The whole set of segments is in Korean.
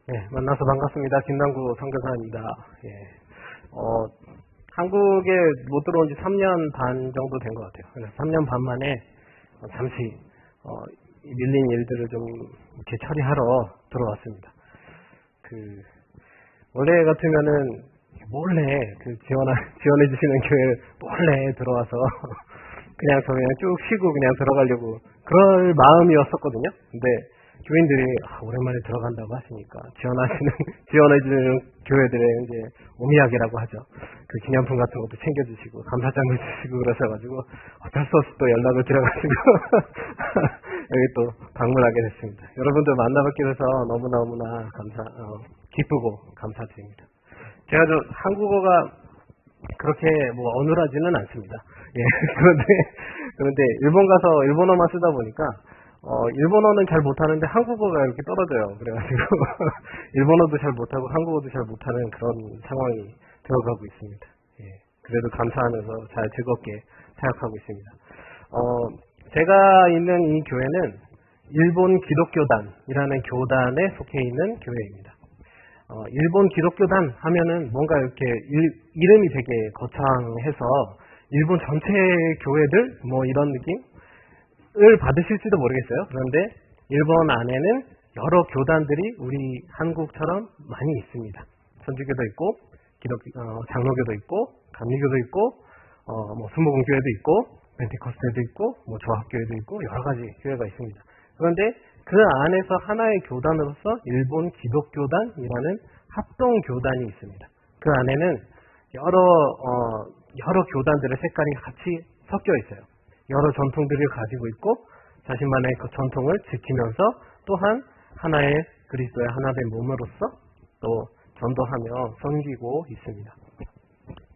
만나서 반갑습니다. 김남구 선교사입니다. 한국에 못 들어온 지 3년 반 정도 된 것 같아요. 그래서 3년 반 만에 잠시 밀린 일들을 좀 이렇게 처리하러 들어왔습니다. 원래 같으면은 몰래 지원해 주시는 교회를 몰래 들어와서 그냥 쭉 쉬고 그냥 들어가려고 그럴 마음이었었거든요. 근데 교인들이 오랜만에 들어간다고 하시니까 지원해주는 교회들의 이제 오미약이라고 하죠. 그 기념품 같은 것도 챙겨주시고 감사장을 주시고 그러셔가지고 어쩔 수 없이 또 연락을 드려가지고 여기 또 방문하게 됐습니다. 여러분들 만나뵙게 돼서 너무나 기쁘고 감사드립니다. 제가 한국어가 그렇게 어눌하지는 않습니다. 그런데 일본 가서 일본어만 쓰다 보니까 일본어는 잘 못하는데 한국어가 이렇게 떨어져요. 그래가지고 일본어도 잘 못하고 한국어도 잘 못하는 그런 상황이 되어가고 있습니다. 그래도 감사하면서 잘 즐겁게 생각하고 있습니다. 제가 있는 이 교회는 일본 기독교단이라는 교단에 속해 있는 교회입니다. 일본 기독교단 하면은 뭔가 이렇게 이름이 되게 거창해서 일본 전체 교회들 이런 느낌을 받으실지도 모르겠어요. 그런데 일본 안에는 여러 교단들이 우리 한국처럼 많이 있습니다. 천주교도 있고 장로교도 있고 감리교도 있고 순복음교회도 있고 펜테코스테도 있고 조합교회도 있고 여러 가지 교회가 있습니다. 그런데 그 안에서 하나의 교단으로서 일본 기독교단이라는 합동교단이 있습니다. 그 안에는 여러 교단들의 색깔이 같이 섞여 있어요. 여러 전통들을 가지고 있고 자신만의 그 전통을 지키면서 또한 하나의 그리스도의 하나된 몸으로서 또 전도하며 섬기고 있습니다.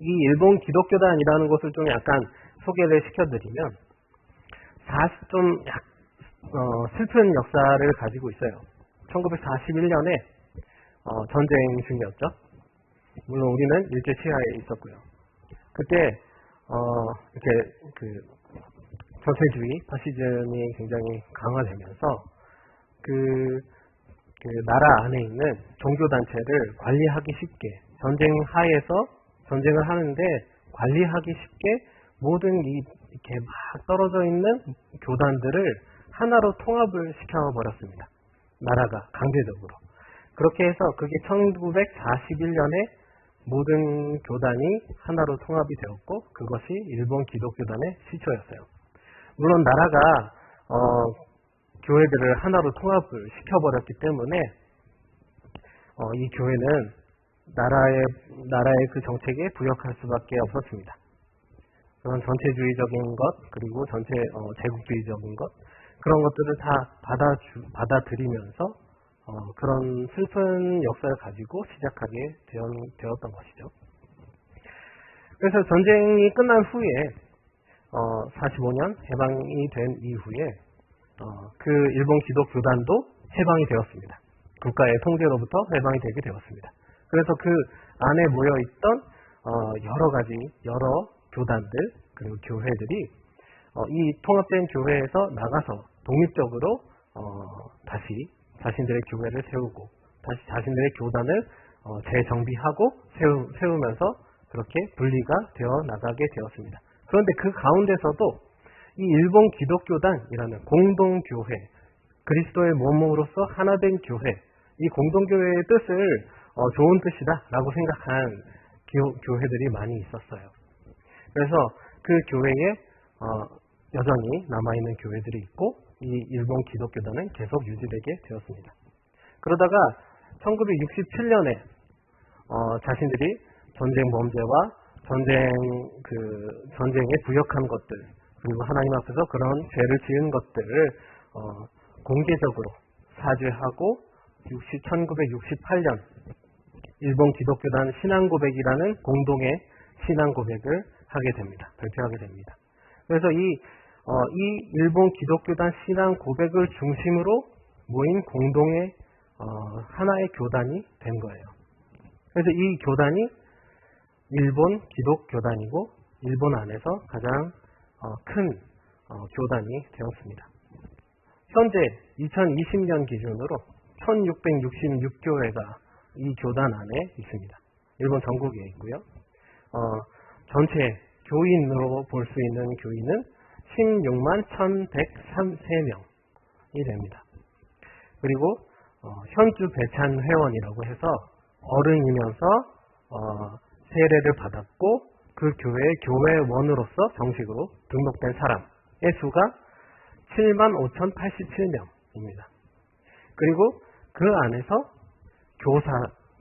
이 일본 기독교단이라는 것을 좀 약간 소개를 시켜드리면 슬픈 역사를 가지고 있어요. 1941년에 전쟁 중이었죠. 물론 우리는 일제치하에 있었고요. 그때 이렇게 전체주의 파시즘이 굉장히 강화되면서 나라 안에 있는 종교단체를 관리하기 쉽게 전쟁 하에서 전쟁을 하는데 관리하기 쉽게 모든 이렇게 막 떨어져 있는 교단들을 하나로 통합을 시켜버렸습니다. 나라가 강제적으로. 그렇게 해서 그게 1941년에 모든 교단이 하나로 통합이 되었고 그것이 일본 기독교단의 시초였어요. 물론 나라가 교회들을 하나로 통합을 시켜버렸기 때문에 이 교회는 나라의 그 정책에 부역할 수밖에 없었습니다. 그런 전체주의적인 것 그리고 전체 제국주의적인 것 그런 것들을 다 받아들이면서 그런 슬픈 역사를 가지고 시작하게 되었던 것이죠. 그래서 전쟁이 끝난 후에 45년 해방이 된 이후에 그 일본 기독교단도 해방이 되었습니다. 국가의 통제로부터 해방이 되게 되었습니다. 그래서 그 안에 모여있던 여러 교단들 그리고 교회들이 이 통합된 교회에서 나가서 독립적으로 다시 자신들의 교회를 세우고 다시 자신들의 교단을 재정비하고 세우면서 그렇게 분리가 되어 나가게 되었습니다. 그런데 그 가운데서도 이 일본 기독교단이라는 공동교회, 그리스도의 몸으로서 하나된 교회, 이 공동교회의 뜻을 좋은 뜻이다라고 생각한 교회들이 많이 있었어요. 그래서 그 교회에 여전히 남아있는 교회들이 있고 이 일본 기독교단은 계속 유지되게 되었습니다. 그러다가 1967년에 자신들이 전쟁 범죄와 전쟁에 부역한 것들 그리고 하나님 앞에서 그런 죄를 지은 것들을 공개적으로 사죄하고 1968년 일본 기독교단 신앙고백이라는 공동의 신앙고백을 하게 됩니다. 발표하게 됩니다. 그래서 이 일본 기독교단 신앙고백을 중심으로 모인 공동의 하나의 교단이 된 거예요. 그래서 이 교단이 일본 기독교단이고 일본 안에서 가장 큰 교단이 되었습니다. 현재 2020년 기준으로 1666교회가 이 교단 안에 있습니다. 일본 전국에 있고요. 전체 교인으로 볼 수 있는 교인은 16만 1103명이 됩니다. 그리고 현주 배찬 회원이라고 해서 어른이면서 세례를 받았고 그 교회의 교회원으로서 정식으로 등록된 사람의 수가 75,087명입니다. 그리고 그 안에서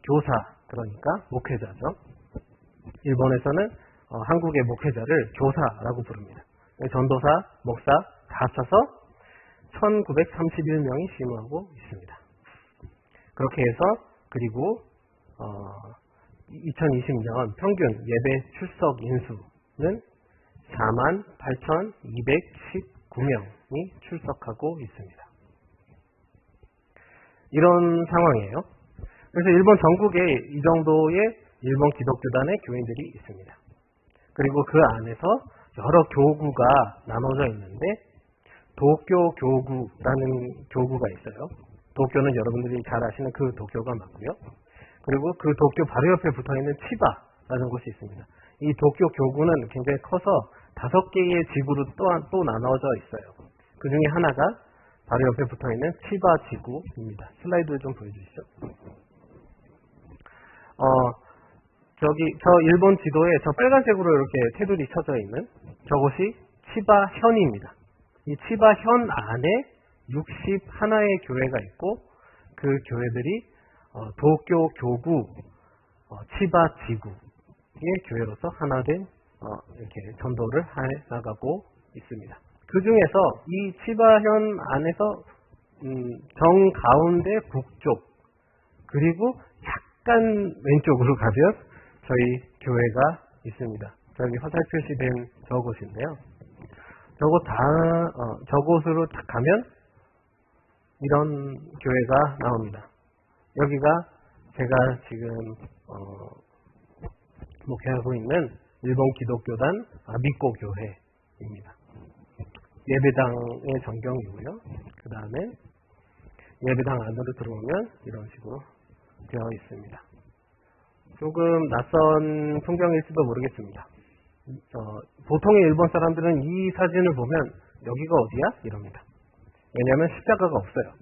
교사 그러니까 목회자죠. 일본에서는 한국의 목회자를 교사라고 부릅니다. 전도사, 목사 다 합쳐서 1931명이 심우하고 있습니다. 그렇게 해서 그리고 2020년 평균 예배 출석 인수는 48,219명이 출석하고 있습니다. 이런 상황이에요. 그래서 일본 전국에 이 정도의 일본 기독교단의 교인들이 있습니다. 그리고 그 안에서 여러 교구가 나눠져 있는데 도쿄 교구라는 교구가 있어요. 도쿄는 여러분들이 잘 아시는 그 도쿄가 맞고요. 그리고 그 도쿄 바로 옆에 붙어있는 치바라는 곳이 있습니다. 이 도쿄 교구는 굉장히 커서 5개의 지구로 또 나눠져 있어요. 그 중에 하나가 바로 옆에 붙어있는 치바 지구입니다. 슬라이드 좀 보여주시죠. 저 일본 지도에 저 빨간색으로 이렇게 테두리 쳐져 있는 저곳이 치바현입니다. 이 치바현 안에 61의 교회가 있고 그 교회들이 도쿄 교구 치바 지구의 교회로서 하나 된 이렇게 전도를 해 나가고 있습니다. 그 중에서 이 치바현 안에서 정 가운데 북쪽 그리고 약간 왼쪽으로 가면 저희 교회가 있습니다. 저기 화살 표시된 저곳인데요. 저곳으로 딱 가면 이런 교회가 나옵니다. 여기가 제가 지금 목회하고 있는 일본 기독교단 아비코 교회입니다. 예배당의 전경이고요. 그 다음에 예배당 안으로 들어오면 이런 식으로 되어 있습니다. 조금 낯선 풍경일지도 모르겠습니다. 보통의 일본 사람들은 이 사진을 보면 여기가 어디야? 이럽니다. 왜냐하면 십자가가 없어요.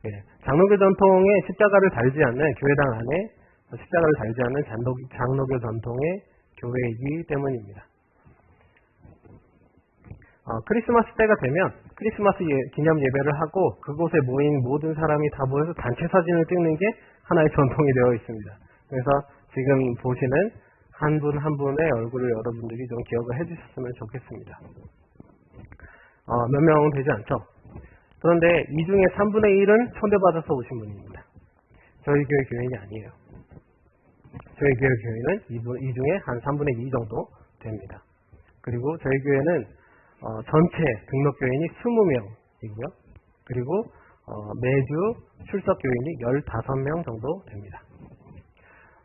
예, 장로교 전통에 십자가를 달지 않는 교회당 안에 십자가를 달지 않는 장로교 전통의 교회이기 때문입니다. 크리스마스 때가 되면 크리스마스 기념 예배를 하고 그곳에 모인 모든 사람이 다 모여서 단체 사진을 찍는 게 하나의 전통이 되어 있습니다. 그래서 지금 보시는 한 분 한 분의 얼굴을 여러분들이 좀 기억을 해주셨으면 좋겠습니다. 몇 명 되지 않죠? 그런데 이 중에 3분의 1은 초대받아서 오신 분입니다. 저희 교회 교인이 아니에요. 저희 교회 교인은 이 중에 한 3분의 2 정도 됩니다. 그리고 저희 교회는 전체 등록 교인이 20명이고요. 그리고 매주 출석 교인이 15명 정도 됩니다.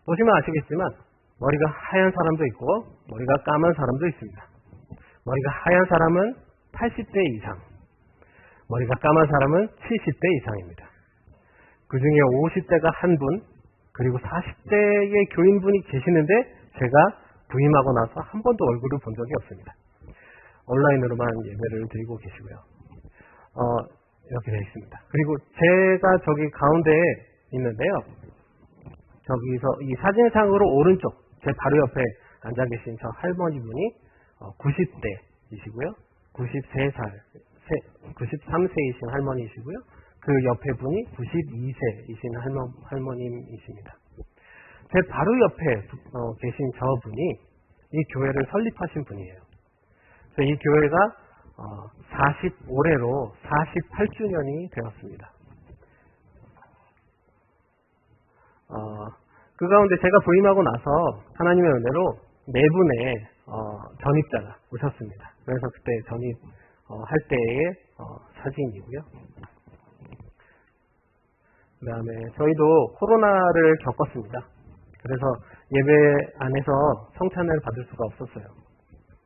보시면 아시겠지만 머리가 하얀 사람도 있고 머리가 까만 사람도 있습니다. 머리가 하얀 사람은 80대 이상, 머리가 까만 사람은 70대 이상입니다. 그 중에 50대가 한 분, 그리고 40대의 교인분이 계시는데 제가 부임하고 나서 한 번도 얼굴을 본 적이 없습니다. 온라인으로만 예배를 드리고 계시고요. 이렇게 되어 있습니다. 그리고 제가 저기 가운데에 있는데요. 저기서 이 사진상으로 오른쪽 제 바로 옆에 앉아 계신 저 할머니 분이 90대이시고요. 93세이신 할머니이시고요. 그 옆에 분이 92세이신 할머님이십니다. 제 바로 옆에 계신 저분이 이 교회를 설립하신 분이에요. 그래서 이 교회가 올해로 48주년이 되었습니다. 그 가운데 제가 부임하고 나서 하나님의 은혜로 4분의 전입자가 오셨습니다. 그래서 그때 전입할 때의 사진이고요. 그 다음에 저희도 코로나를 겪었습니다. 그래서 예배 안에서 성찬을 받을 수가 없었어요.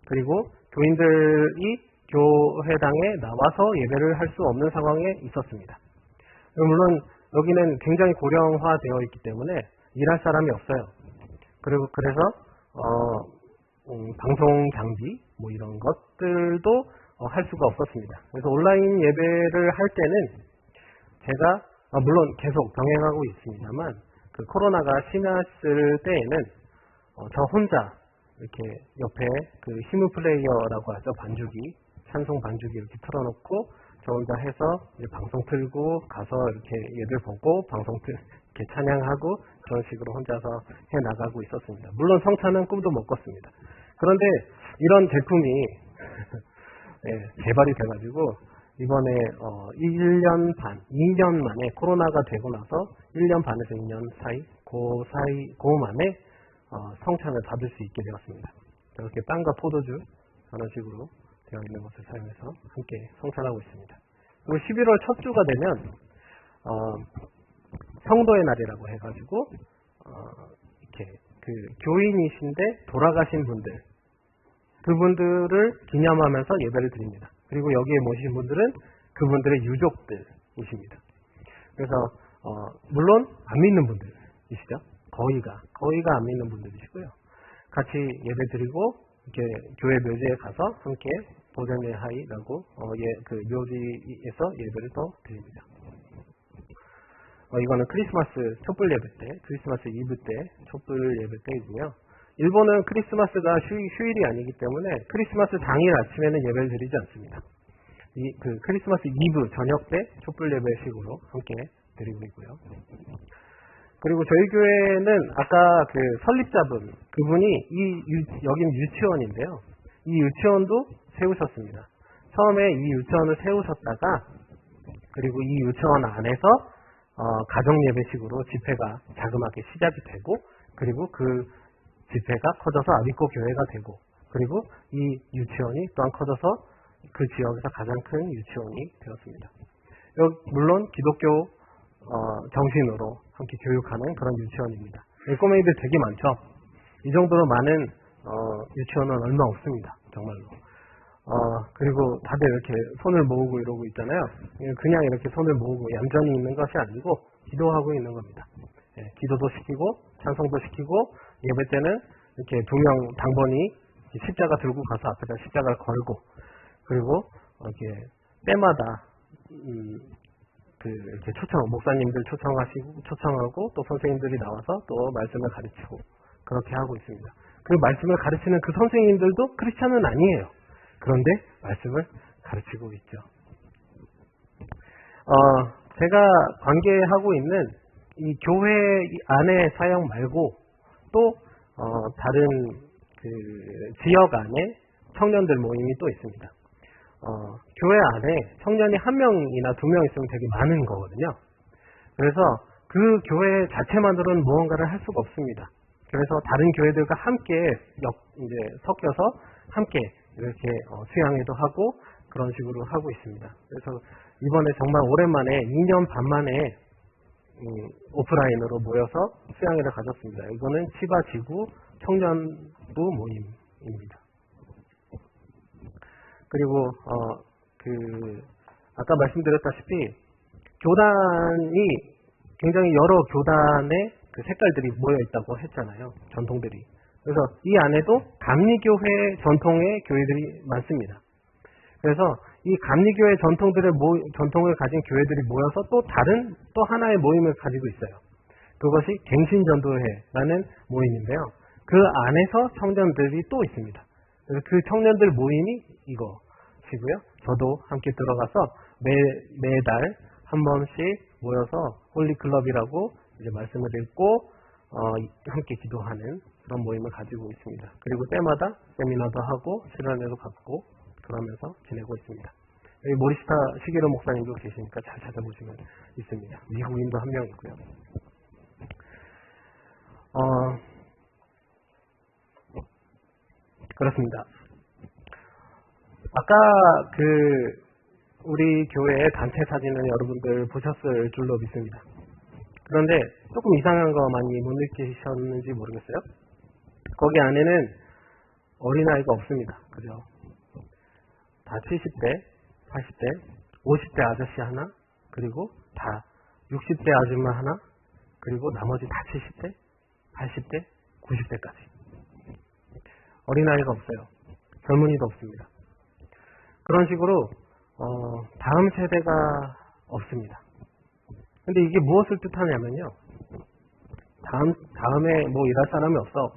그리고 교인들이 교회당에 나와서 예배를 할 수 없는 상황에 있었습니다. 물론 여기는 굉장히 고령화되어 있기 때문에 일할 사람이 없어요. 그리고 그래서 방송 장비 뭐 이런 것들도 할 수가 없었습니다. 그래서 온라인 예배를 할 때는 제가 물론 계속 병행하고 있습니다만 그 코로나가 심했을 때에는 저 혼자 이렇게 옆에 그 히무 플레이어라고 하죠. 반주기, 찬송 반주기 이렇게 틀어놓고 저 혼자 해서 이제 방송 틀고 가서 이렇게 예배 보고 방송 이렇게 찬양하고 그런 식으로 혼자서 해 나가고 있었습니다. 물론 성찬은 꿈도 못 꿨습니다. 그런데 이런 제품이 네, 개발이 돼가지고 이번에 1년 반, 2년 만에 코로나가 되고 나서 1년 반에서 2년 사이, 그 만에 성찬을 받을 수 있게 되었습니다. 이렇게 빵과 포도주 그런 식으로 되어 있는 것을 사용해서 함께 성찬하고 있습니다. 그리고 11월 첫 주가 되면 성도의 날이라고 해가지고 이렇게 그 교인이신데 돌아가신 분들 그분들을 기념하면서 예배를 드립니다. 그리고 여기에 모신 분들은 그분들의 유족들이십니다. 그래서 물론 안 믿는 분들이시죠. 거의가 안 믿는 분들이시고요. 같이 예배 드리고 이렇게 교회 묘지에 가서 함께 보전의 하이라고 그 묘지에서 예배를 또 드립니다. 이거는 크리스마스 촛불 예배 때, 크리스마스 이브 때 촛불 예배 때이고요. 일본은 크리스마스가 휴일이 아니기 때문에 크리스마스 당일 아침에는 예배를 드리지 않습니다. 그 크리스마스 이브 저녁 때 촛불 예배식으로 함께 드리고 있고요. 그리고 저희 교회는 아까 그 설립자분 그분이 여긴 유치원인데요. 이 유치원도 세우셨습니다. 처음에 이 유치원을 세우셨다가 그리고 이 유치원 안에서 가정 예배식으로 집회가 자그마하게 시작이 되고 그리고 그 집회가 커져서 아비꼬 교회가 되고 그리고 이 유치원이 또한 커져서 그 지역에서 가장 큰 유치원이 되었습니다. 물론 기독교 정신으로 함께 교육하는 그런 유치원입니다. 꼬맹이들 되게 많죠. 이 정도로 많은 유치원은 얼마 없습니다. 정말로. 그리고 다들 이렇게 손을 모으고 이러고 있잖아요. 그냥 이렇게 손을 모으고 얌전히 있는 것이 아니고 기도하고 있는 겁니다. 기도도 시키고 찬송도 시키고 예배 때는 이렇게 2명 당번이 십자가 들고 가서 앞에다 십자가를 걸고 그리고 이렇게 때마다 이렇게 목사님들 초청하고 또 선생님들이 나와서 또 말씀을 가르치고 그렇게 하고 있습니다. 그 말씀을 가르치는 그 선생님들도 크리스찬은 아니에요. 그런데 말씀을 가르치고 있죠. 제가 관계하고 있는 이 교회 안의 사역 말고 또 다른 그 지역 안에 청년들 모임이 또 있습니다. 교회 안에 청년이 1명이나 2명 있으면 되게 많은 거거든요. 그래서 그 교회 자체만으로는 무언가를 할 수가 없습니다. 그래서 다른 교회들과 함께 이제 섞여서 함께 이렇게 수양회도 하고 그런 식으로 하고 있습니다. 그래서 이번에 정말 오랜만에 2년 반 만에 오프라인으로 모여서 수양회를 가졌습니다. 이거는 치바 지구 청년부 모임입니다. 그리고 아까 말씀드렸다시피 교단이 굉장히 여러 교단의 그 색깔들이 모여 있다고 했잖아요. 전통들이. 그래서 이 안에도 감리교회 전통의 교회들이 많습니다. 그래서 이 감리교회 전통을 가진 교회들이 모여서 또 하나의 모임을 가지고 있어요. 그것이 갱신전도회라는 모임인데요. 그 안에서 청년들이 또 있습니다. 그래서 그 청년들 모임이 이것이고요. 저도 함께 들어가서 매달 한 번씩 모여서 홀리클럽이라고 이제 말씀을 읽고 함께 기도하는 그런 모임을 가지고 있습니다. 그리고 때마다 세미나도 하고 실현회도 갖고 그러면서 지내고 있습니다. 여기 모리시타 시게로 목사님도 계시니까 잘 찾아보시면 있습니다. 미국인도 한 명 있고요. 그렇습니다. 아까 우리 교회의 단체 사진은 여러분들 보셨을 줄로 믿습니다. 그런데 조금 이상한 거 많이 못 느끼셨는지 모르겠어요. 거기 안에는 어린아이가 없습니다. 그죠? 다 70대, 80대, 50대 아저씨 하나, 그리고 다 60대 아줌마 하나, 그리고 나머지 다 70대, 80대, 90대까지. 어린아이가 없어요. 젊은이도 없습니다. 그런 식으로 다음 세대가 없습니다. 근데 이게 무엇을 뜻하냐면요. 다음에 뭐 일할 사람이 없어.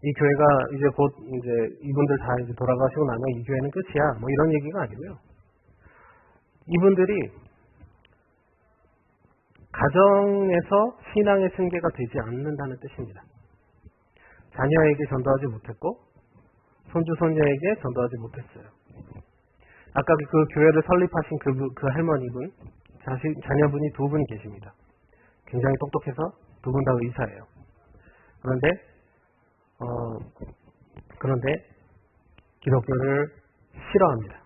이 교회가 이제 곧 이제 이분들 다 이제 돌아가시고 나면 이 교회는 끝이야. 뭐 이런 얘기가 아니고요. 이분들이 가정에서 신앙의 승계가 되지 않는다는 뜻입니다. 자녀에게 전도하지 못했고 손주 손녀에게 전도하지 못했어요. 아까 그 교회를 설립하신 그 할머니분, 자녀분이 2분 계십니다. 굉장히 똑똑해서 2분 다 의사예요. 그런데 기독교를 싫어합니다.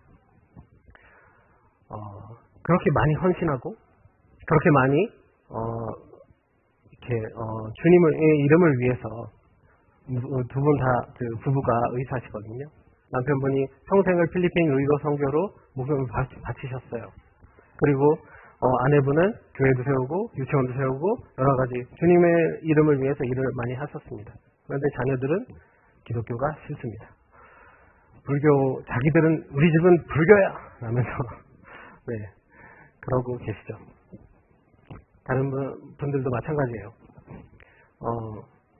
그렇게 많이 헌신하고 그렇게 많이 이렇게 주님의 이름을 위해서 2분 다 그 부부가 의사시거든요. 남편분이 평생을 필리핀 의료 선교로 목숨을 바치셨어요. 그리고 아내분은 교회도 세우고 유치원도 세우고 여러 가지 주님의 이름을 위해서 일을 많이 하셨습니다. 그런데 자녀들은 기독교가 싫습니다. 자기들은 우리 집은 불교야 라면서 네, 그러고 계시죠. 다른 분들도 마찬가지예요.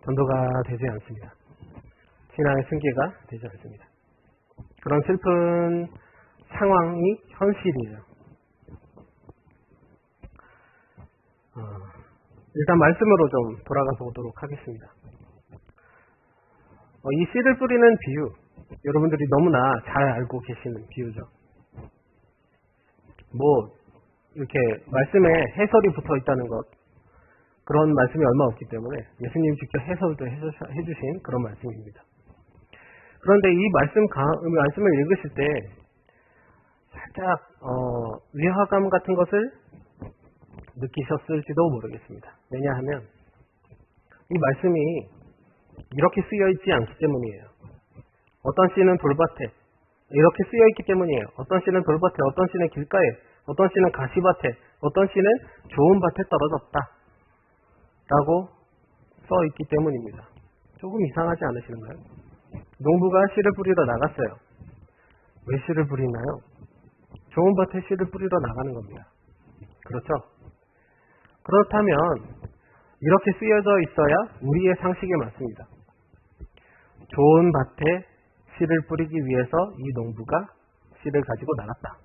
전도가 되지 않습니다. 신앙의 승계가 되지 않습니다. 그런 슬픈 상황이 현실이에요. 일단 말씀으로 좀 돌아가서 보도록 하겠습니다. 이 씨를 뿌리는 비유, 여러분들이 너무나 잘 알고 계시는 비유죠. 뭐 이렇게 말씀에 해설이 붙어 있다는 것, 그런 말씀이 얼마 없기 때문에 예수님이 직접 해설도 해주신 그런 말씀입니다. 그런데 이 말씀을 읽으실 때 살짝 위화감 같은 것을 느끼셨을지도 모르겠습니다. 왜냐하면 이 말씀이 이렇게 쓰여 있지 않기 때문이에요. 어떤 씨는 돌밭에 이렇게 쓰여 있기 때문이에요. 어떤 씨는 돌밭에, 어떤 씨는 길가에, 어떤 씨는 가시밭에, 어떤 씨는 좋은 밭에 떨어졌다 라고 써 있기 때문입니다. 조금 이상하지 않으시는가요? 농부가 씨를 뿌리러 나갔어요. 왜 씨를 뿌리나요? 좋은 밭에 씨를 뿌리러 나가는 겁니다. 그렇죠? 그렇다면 이렇게 쓰여져 있어야 우리의 상식에 맞습니다. 좋은 밭에 씨를 뿌리기 위해서 이 농부가 씨를 가지고 나갔다.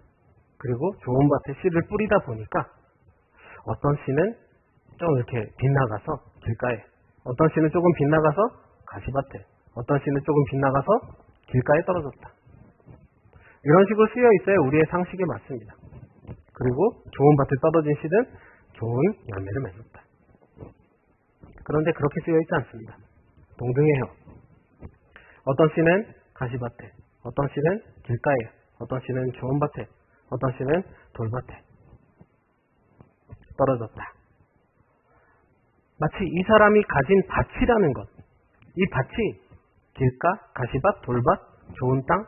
그리고 좋은 밭에 씨를 뿌리다 보니까 어떤 씨는 좀 이렇게 빗나가서 길가에, 어떤 씨는 조금 빗나가서 가시밭에, 어떤 씨는 조금 빗나가서 길가에 떨어졌다. 이런 식으로 쓰여 있어야 우리의 상식에 맞습니다. 그리고 좋은 밭에 떨어진 씨는 좋은 열매를 맺었다. 그런데 그렇게 쓰여 있지 않습니다. 동등해요. 어떤 씨는 가시밭에, 어떤 씨는 길가에, 어떤 씨는 좋은 밭에, 어떤 씨는 돌밭에 떨어졌다. 마치 이 사람이 가진 밭이라는 것, 이 밭이 길가, 가시밭, 돌밭, 좋은 땅,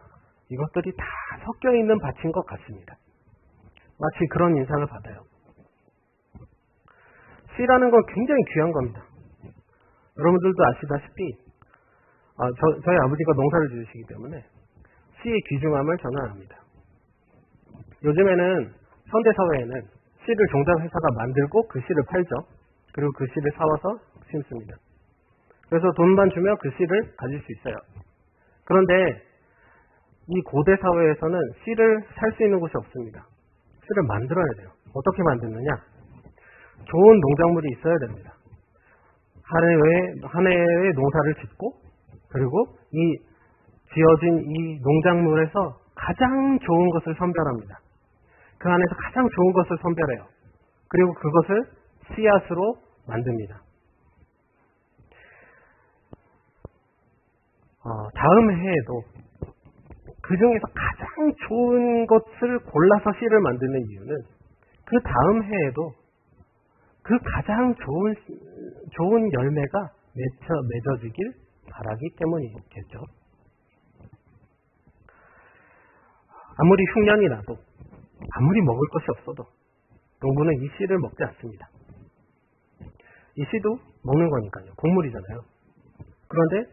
이것들이 다 섞여 있는 밭인 것 같습니다. 마치 그런 인상을 받아요. 씨라는 건 굉장히 귀한 겁니다. 여러분들도 아시다시피 저희 아버지가 농사를 지으시기 때문에 씨의 귀중함을 저는 압니다. 요즘에는 현대사회에는 씨를 종자회사가 만들고 그 씨를 팔죠. 그리고 그 씨를 사와서 심습니다. 그래서 돈만 주면 그 씨를 가질 수 있어요. 그런데 이 고대 사회에서는 씨를 살 수 있는 곳이 없습니다. 씨를 만들어야 돼요. 어떻게 만드느냐? 좋은 농작물이 있어야 됩니다. 한 해의 농사를 짓고, 그리고 이 지어진 이 농작물에서 가장 좋은 것을 선별합니다. 그 안에서 가장 좋은 것을 선별해요. 그리고 그것을 씨앗으로 만듭니다. 다음 해에도 그 중에서 가장 좋은 것을 골라서 씨를 만드는 이유는 그 다음 해에도 그 가장 좋은 열매가 맺어지길 바라기 때문이겠죠. 아무리 흉년이 나도, 아무리 먹을 것이 없어도 농부는 이 씨를 먹지 않습니다. 이 씨도 먹는 거니까요. 곡물이잖아요. 그런데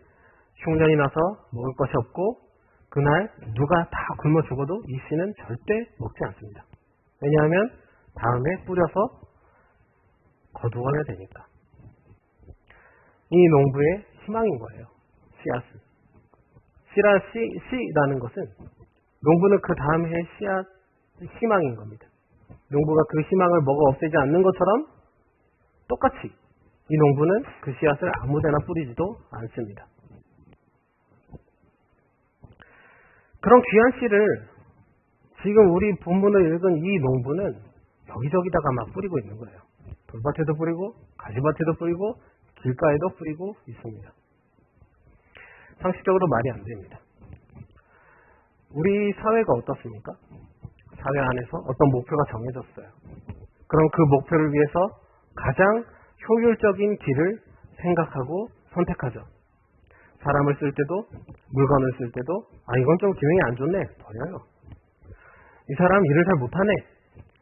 흉년이 나서 먹을 것이 없고 그날 누가 다 굶어 죽어도 이 씨는 절대 먹지 않습니다. 왜냐하면 다음에 뿌려서 거두어야 되니까. 이 농부의 희망인 거예요. 씨앗은. 씨라는 것은 농부는 그 다음 해 씨앗 희망인 겁니다. 농부가 그 희망을 먹어 없애지 않는 것처럼 똑같이 이 농부는 그 씨앗을 아무데나 뿌리지도 않습니다. 그런 귀한 씨를 지금 우리 본문을 읽은 이 농부는 여기저기다가 막 뿌리고 있는 거예요. 돌밭에도 뿌리고 가지밭에도 뿌리고 길가에도 뿌리고 있습니다. 상식적으로 말이 안 됩니다. 우리 사회가 어떻습니까? 사회 안에서 어떤 목표가 정해졌어요. 그럼 그 목표를 위해서 가장 효율적인 길을 생각하고 선택하죠. 사람을 쓸 때도 물건을 쓸 때도 이건 좀 기능이 안 좋네. 버려요. 이 사람 일을 잘 못하네.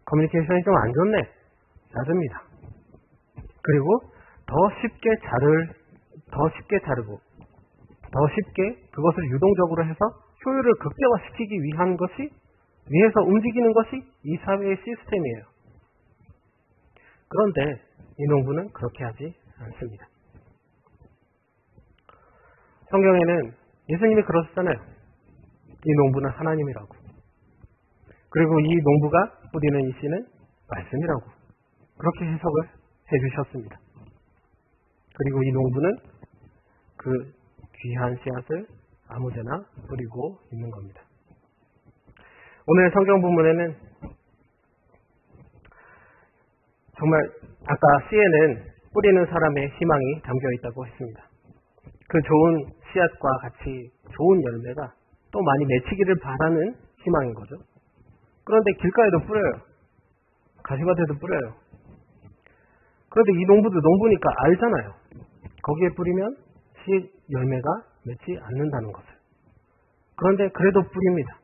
커뮤니케이션이 좀 안 좋네. 놔둡니다. 그리고 더 쉽게 자르고 더 쉽게 그것을 유동적으로 해서 효율을 극대화시키기 위해서 움직이는 것이 이 사회의 시스템이에요. 그런데 이 농부는 그렇게 하지 않습니다. 성경에는 예수님이 그러셨잖아요. 이 농부는 하나님이라고. 그리고 이 농부가 뿌리는 이 씨는 말씀이라고. 그렇게 해석을 해주셨습니다. 그리고 이 농부는 그 귀한 씨앗을 아무데나 뿌리고 있는 겁니다. 오늘 성경 본문에는 정말 아까 씨에는 뿌리는 사람의 희망이 담겨 있다고 했습니다. 그 좋은 씨앗과 같이 좋은 열매가 또 많이 맺히기를 바라는 희망인 거죠. 그런데 길가에도 뿌려요. 가시밭에도 뿌려요. 그런데 이 농부도 농부니까 알잖아요. 거기에 뿌리면 씨 열매가 맺지 않는다는 것을. 그런데 그래도 뿌립니다.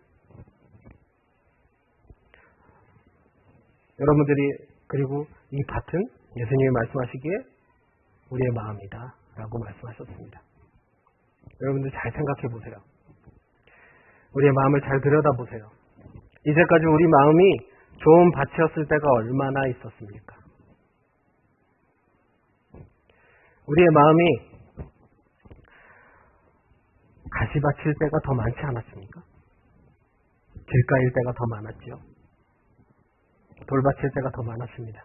여러분들이 그리고 이 밭은 예수님이 말씀하시기에 우리의 마음이다 라고 말씀하셨습니다. 여러분들 잘 생각해 보세요. 우리의 마음을 잘 들여다보세요. 이제까지 우리 마음이 좋은 밭이었을 때가 얼마나 있었습니까? 우리의 마음이 가시밭일 때가 더 많지 않았습니까? 길가일 때가 더 많았지요. 돌밭일 때가 더 많았습니다.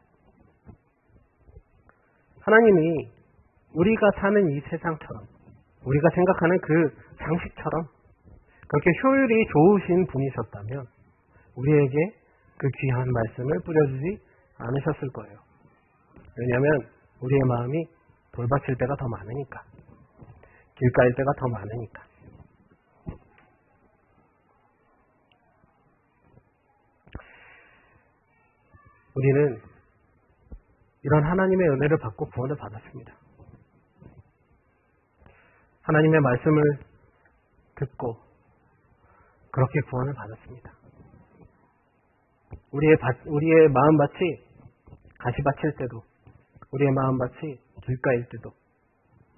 하나님이 우리가 사는 이 세상처럼 우리가 생각하는 그 상식처럼 그렇게 효율이 좋으신 분이셨다면 우리에게 그 귀한 말씀을 뿌려주지 않으셨을 거예요. 왜냐하면 우리의 마음이 돌밭일 때가 더 많으니까. 길가일 때가 더 많으니까. 우리는 이런 하나님의 은혜를 받고 구원을 받았습니다. 하나님의 말씀을 듣고 그렇게 구원을 받았습니다. 우리의 마음밭이 가시밭일 때도, 우리의 마음밭이 길가일 때도,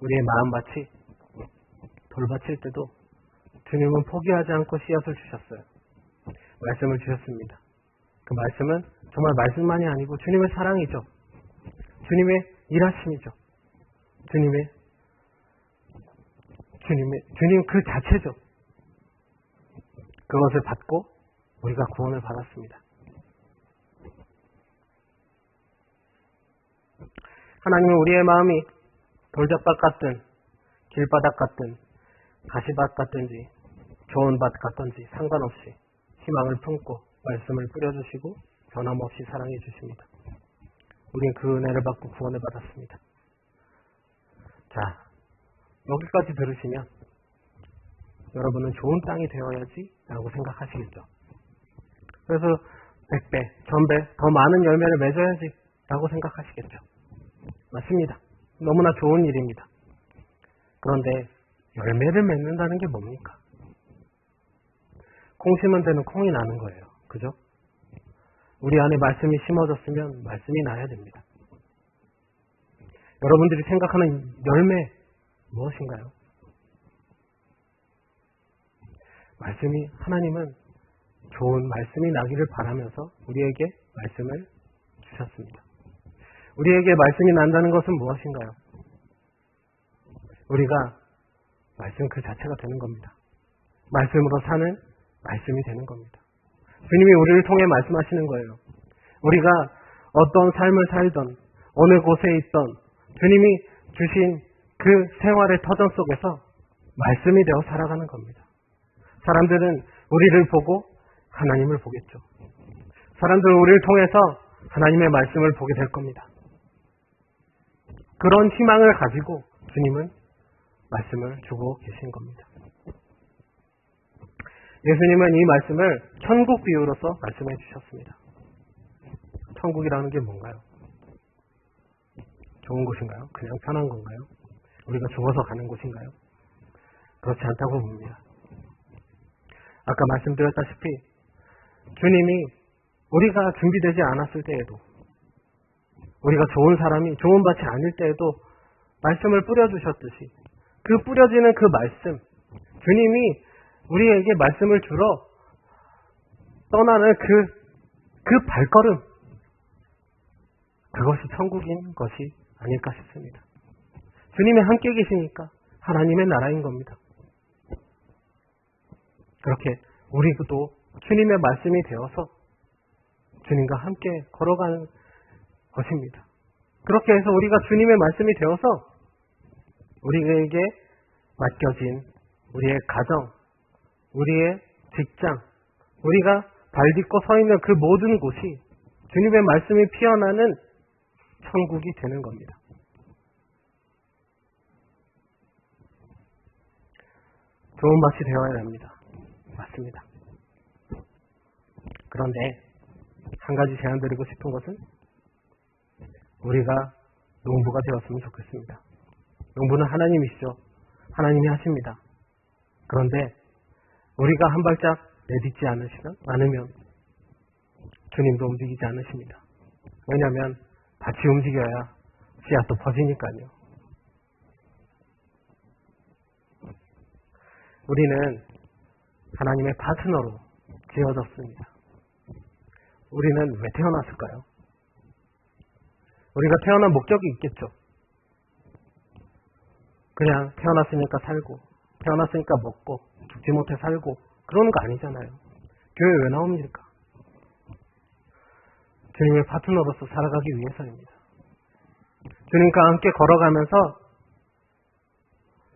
우리의 마음밭이 돌밭일 때도 주님은 포기하지 않고 씨앗을 주셨어요. 말씀을 주셨습니다. 그 말씀은 정말 말씀만이 아니고 주님의 사랑이죠. 주님의 일하심이죠. 주님 그 자체죠. 그것을 받고 우리가 구원을 받았습니다. 하나님은 우리의 마음이 돌잡밭 같든 길바닥 같든 가시밭 같든지 좋은 밭 같든지 상관없이 희망을 품고 말씀을 뿌려주시고 변함없이 사랑해 주십니다. 우린 그 은혜를 받고 구원을 받았습니다. 자, 여기까지 들으시면 여러분은 좋은 땅이 되어야지 라고 생각하시겠죠. 그래서 100배, 1000배 더 많은 열매를 맺어야지 라고 생각하시겠죠. 맞습니다. 너무나 좋은 일입니다. 그런데 열매를 맺는다는 게 뭡니까? 콩 심은 데는 콩이 나는 거예요. 그죠? 우리 안에 말씀이 심어졌으면 말씀이 나야 됩니다. 여러분들이 생각하는 열매 무엇인가요? 하나님은 좋은 말씀이 나기를 바라면서 우리에게 말씀을 주셨습니다. 우리에게 말씀이 난다는 것은 무엇인가요? 우리가 말씀 그 자체가 되는 겁니다. 말씀으로 사는 말씀이 되는 겁니다. 주님이 우리를 통해 말씀하시는 거예요. 우리가 어떤 삶을 살던 어느 곳에 있던 주님이 주신 그 생활의 터전 속에서 말씀이 되어 살아가는 겁니다. 사람들은 우리를 보고 하나님을 보겠죠. 사람들은 우리를 통해서 하나님의 말씀을 보게 될 겁니다. 그런 희망을 가지고 주님은 말씀을 주고 계신 겁니다. 예수님은 이 말씀을 천국 비유로서 말씀해 주셨습니다. 천국이라는 게 뭔가요? 좋은 곳인가요? 그냥 편한 건가요? 우리가 죽어서 가는 곳인가요? 그렇지 않다고 봅니다. 아까 말씀드렸다시피 주님이 우리가 준비되지 않았을 때에도, 우리가 좋은 사람이 좋은 밭이 아닐 때에도 말씀을 뿌려주셨듯이 그 뿌려지는 그 말씀, 주님이 우리에게 말씀을 주러 떠나는 그 발걸음, 그것이 천국인 것이 아닐까 싶습니다. 주님이 함께 계시니까 하나님의 나라인 겁니다. 그렇게 우리도 주님의 말씀이 되어서 주님과 함께 걸어가는 것입니다. 그렇게 해서 우리가 주님의 말씀이 되어서 우리에게 맡겨진 우리의 가정, 우리의 직장, 우리가 발딛고 서 있는 그 모든 곳이 주님의 말씀이 피어나는 천국이 되는 겁니다. 좋은 밭이 되어야 합니다. 맞습니다. 그런데 한 가지 제안 드리고 싶은 것은 우리가 농부가 되었으면 좋겠습니다. 농부는 하나님이시죠. 하나님이 하십니다. 그런데 우리가 한 발짝 내딛지 않으면 주님도 움직이지 않으십니다. 왜냐하면 밭이 움직여야 씨앗도 퍼지니까요. 우리는 하나님의 파트너로 지어졌습니다. 우리는 왜 태어났을까요? 우리가 태어난 목적이 있겠죠. 그냥 태어났으니까 살고, 태어났으니까 먹고, 죽지 못해 살고, 그러는 거 아니잖아요. 교회 왜 나옵니까? 주님의 파트너로서 살아가기 위해서입니다. 주님과 함께 걸어가면서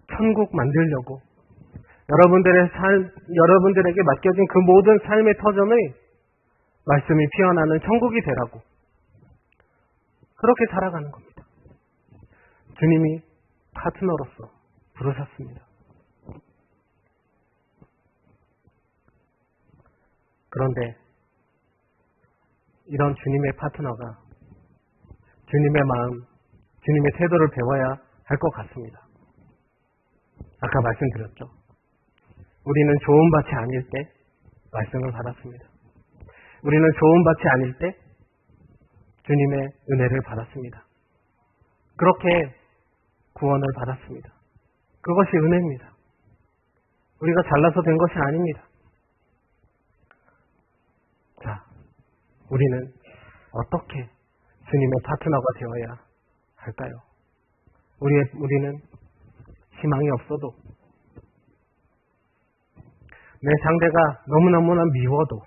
천국 만들려고 여러분들에게 맡겨진 그 모든 삶의 터전의 말씀이 피어나는 천국이 되라고 그렇게 살아가는 겁니다. 주님이 파트너로서 부르셨습니다. 그런데 이런 주님의 파트너가 주님의 마음, 주님의 태도를 배워야 할 것 같습니다. 아까 말씀드렸죠. 우리는 좋은 밭이 아닐 때 말씀을 받았습니다. 우리는 좋은 밭이 아닐 때 주님의 은혜를 받았습니다. 그렇게 구원을 받았습니다. 그것이 은혜입니다. 우리가 잘나서 된 것이 아닙니다. 자, 우리는 어떻게 주님의 파트너가 되어야 할까요? 우리는 희망이 없어도, 내 상대가 너무너무나 미워도,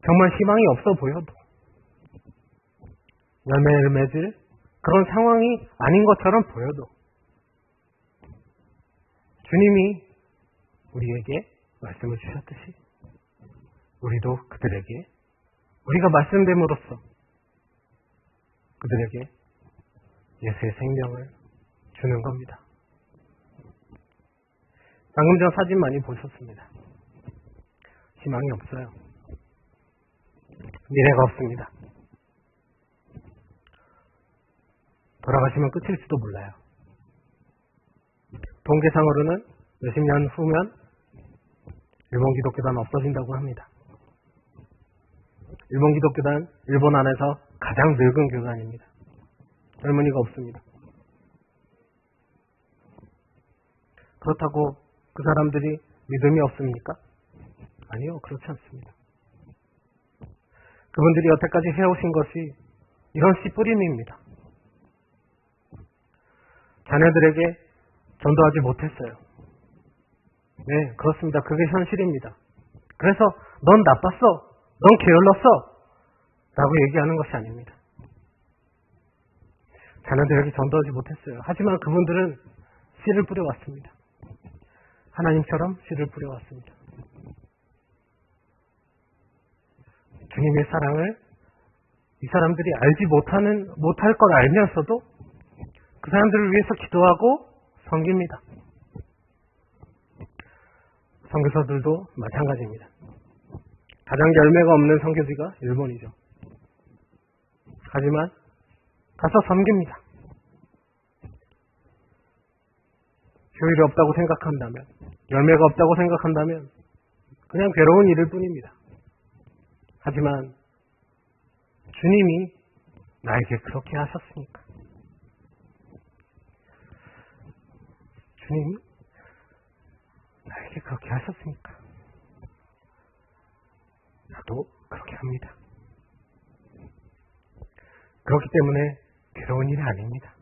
정말 희망이 없어 보여도, 열매를 맺을 그런 상황이 아닌 것처럼 보여도 주님이 우리에게 말씀을 주셨듯이 우리도 그들에게, 우리가 말씀됨으로써 그들에게 예수의 생명을 주는 겁니다. 방금 전 사진 많이 보셨습니다. 희망이 없어요. 미래가 없습니다. 돌아가시면 끝일지도 몰라요. 통계상으로는 몇십 년 후면 일본 기독교단은 없어진다고 합니다. 일본 기독교단 일본 안에서 가장 늙은 교단입니다. 젊은이가 없습니다. 그렇다고 그 사람들이 믿음이 없습니까? 아니요, 그렇지 않습니다. 그분들이 여태까지 해오신 것이 이런 씨 뿌림입니다. 자녀들에게 전도하지 못했어요. 네, 그렇습니다. 그게 현실입니다. 그래서 넌 나빴어, 넌 게을렀어 라고 얘기하는 것이 아닙니다. 자녀들에게 전도하지 못했어요. 하지만 그분들은 씨를 뿌려왔습니다. 하나님처럼 씨를 뿌려왔습니다. 주님의 사랑을 이 사람들이 알지 못할 걸 알면서도 그 사람들을 위해서 기도하고 섬깁니다. 선교사들도 마찬가지입니다. 가장 열매가 없는 선교지가 일본이죠. 하지만 가서 섬깁니다. 효율이 없다고 생각한다면, 열매가 없다고 생각한다면 그냥 괴로운 일일 뿐입니다. 하지만 주님이 나에게 그렇게 하셨으니까, 주님이 나에게 그렇게 하셨으니까 나도 그렇게 합니다. 그렇기 때문에 괴로운 일이 아닙니다.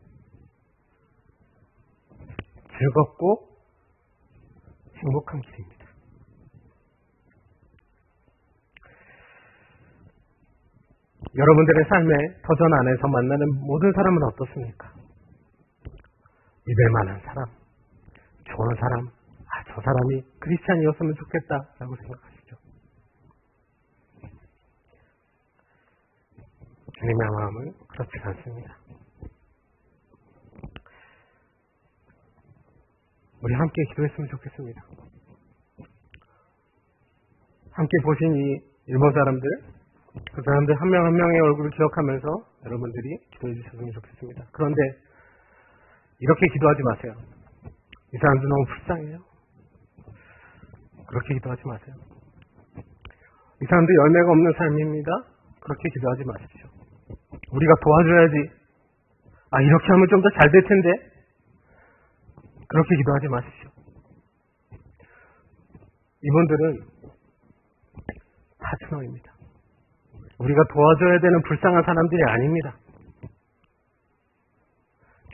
즐겁고 행복한 길입니다. 여러분들의 삶의 터전 안에서 만나는 모든 사람은 어떻습니까? 믿을 만한 사람, 좋은 사람, 저 사람이 크리스찬이었으면 좋겠다라고 생각하시죠. 주님의 마음은 그렇지 않습니다. 우리 함께 기도했으면 좋겠습니다. 함께 보신 이 일본 사람들, 그 사람들 한 명 한 명의 얼굴을 기억하면서 여러분들이 기도해 주셨으면 좋겠습니다. 그런데 이렇게 기도하지 마세요. 이 사람들 너무 불쌍해요. 그렇게 기도하지 마세요. 이 사람들 열매가 없는 삶입니다. 그렇게 기도하지 마십시오. 우리가 도와줘야지. 이렇게 하면 좀 더 잘 될 텐데. 그렇게 기도하지 마십시오. 이분들은 파트너입니다. 우리가 도와줘야 되는 불쌍한 사람들이 아닙니다.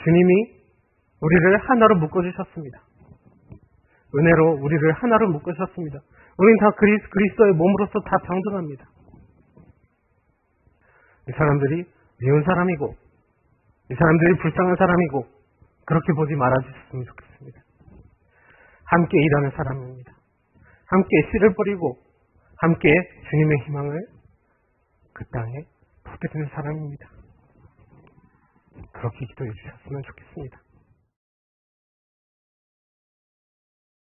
주님이 우리를 하나로 묶어주셨습니다. 은혜로 우리를 하나로 묶으셨습니다. 우리는 다 그리스도의 몸으로서 다 평등합니다. 이 사람들이 미운 사람이고, 이 사람들이 불쌍한 사람이고, 그렇게 보지 말아주셨으면 좋겠습니다. 함께 일하는 사람입니다. 함께 씨를 뿌리고, 함께 주님의 희망을 그 땅에 퍼뜨리는 사람입니다. 그렇게 기도해 주셨으면 좋겠습니다.